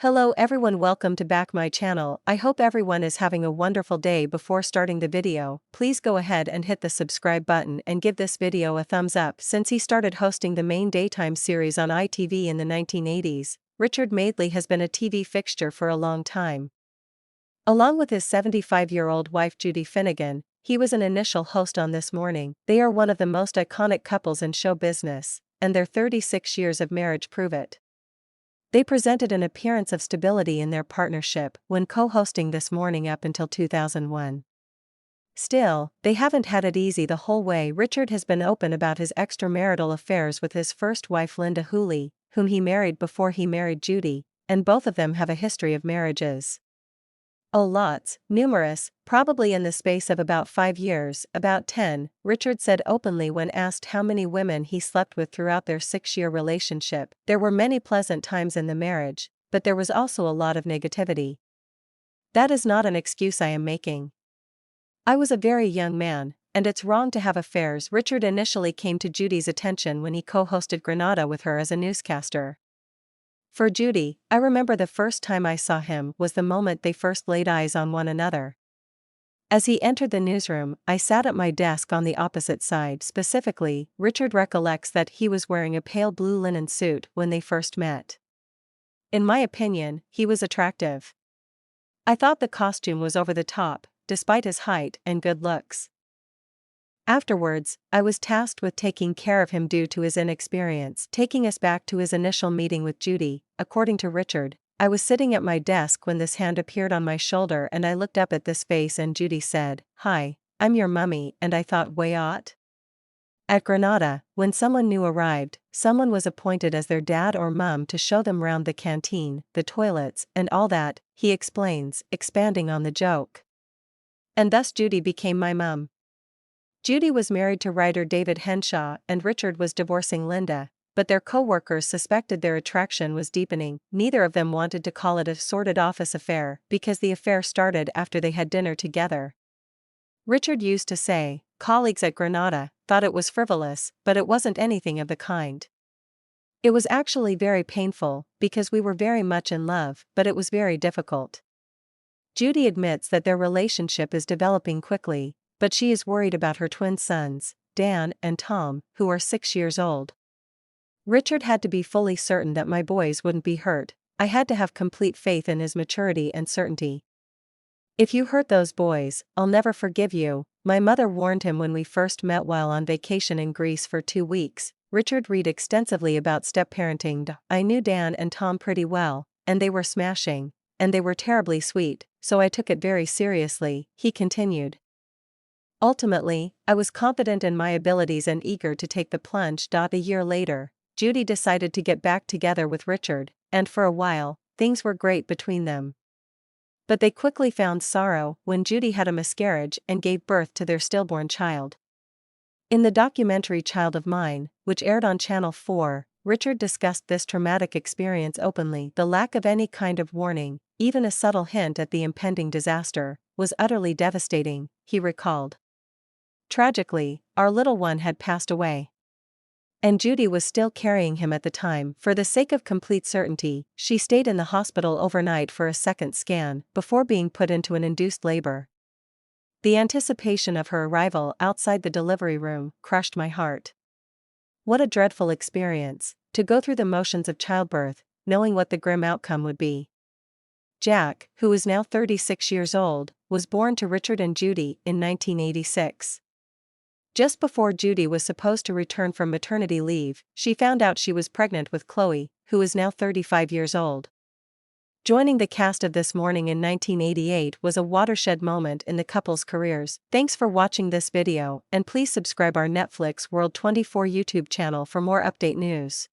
Hello everyone, welcome to back my channel. I hope everyone is having a wonderful day. Before starting the video, please go ahead and hit the subscribe button and give this video a thumbs up. Since he started hosting the main daytime series on ITV in the 1980s, Richard Madeley has been a TV fixture for a long time. Along with his 75-year-old wife Judy Finnegan, he was an initial host on This Morning. They are one of the most iconic couples in show business, and their 36 years of marriage prove it. They presented an appearance of stability in their partnership when co-hosting This Morning up until 2001. Still, they haven't had it easy the whole way. Richard has been open about his extramarital affairs with his first wife Linda Hooley, whom he married before he married Judy, and both of them have a history of marriages. Oh, lots, numerous, probably in the space of about 5 years, about 10, Richard said openly when asked how many women he slept with throughout their 6-year relationship. There were many pleasant times in the marriage, but there was also a lot of negativity. That is not an excuse I am making. I was a very young man, and it's wrong to have affairs. Richard initially came to Judy's attention when he co-hosted Granada with her as a newscaster. For Judy, I remember the first time I saw him was the moment they first laid eyes on one another. As he entered the newsroom, I sat at my desk on the opposite side. Specifically, Richard recollects that he was wearing a pale blue linen suit when they first met. In my opinion, he was attractive. I thought the costume was over the top, despite his height and good looks. Afterwards, I was tasked with taking care of him due to his inexperience. Taking us back to his initial meeting with Judy, according to Richard, I was sitting at my desk when this hand appeared on my shoulder and I looked up at this face and Judy said, "Hi, I'm your mummy," and I thought, "What?" At Granada, when someone new arrived, someone was appointed as their dad or mum to show them round the canteen, the toilets, and all that, he explains, expanding on the joke. And thus Judy became my mum. Judy was married to writer David Henshaw and Richard was divorcing Linda, but their co-workers suspected their attraction was deepening. Neither of them wanted to call it a sordid office affair because the affair started after they had dinner together. Richard used to say, colleagues at Granada thought it was frivolous, but it wasn't anything of the kind. It was actually very painful because we were very much in love, but it was very difficult. Judy admits that their relationship is developing quickly, but she is worried about her twin sons, Dan and Tom, who are 6 years old. Richard had to be fully certain that my boys wouldn't be hurt. I had to have complete faith in his maturity and certainty. "If you hurt those boys, I'll never forgive you," my mother warned him when we first met while on vacation in Greece for 2 weeks. Richard read extensively about step-parenting. I knew Dan and Tom pretty well, and they were smashing, and they were terribly sweet, so I took it very seriously, he continued. Ultimately, I was confident in my abilities and eager to take the plunge. A year later, Judy decided to get back together with Richard, and for a while, things were great between them. But they quickly found sorrow when Judy had a miscarriage and gave birth to their stillborn child. In the documentary Child of Mine, which aired on Channel 4, Richard discussed this traumatic experience openly. The lack of any kind of warning, even a subtle hint at the impending disaster, was utterly devastating, he recalled. Tragically, our little one had passed away. And Judy was still carrying him at the time. For the sake of complete certainty, she stayed in the hospital overnight for a second scan before being put into an induced labor. The anticipation of her arrival outside the delivery room crushed my heart. What a dreadful experience, to go through the motions of childbirth, knowing what the grim outcome would be. Jack, who is now 36 years old, was born to Richard and Judy in 1986. Just before Judy was supposed to return from maternity leave, she found out she was pregnant with Chloe, who is now 35 years old. Joining the cast of This Morning in 1988 was a watershed moment in the couple's careers. Thanks for watching this video, and please subscribe our Netflix World 24 YouTube channel for more update news.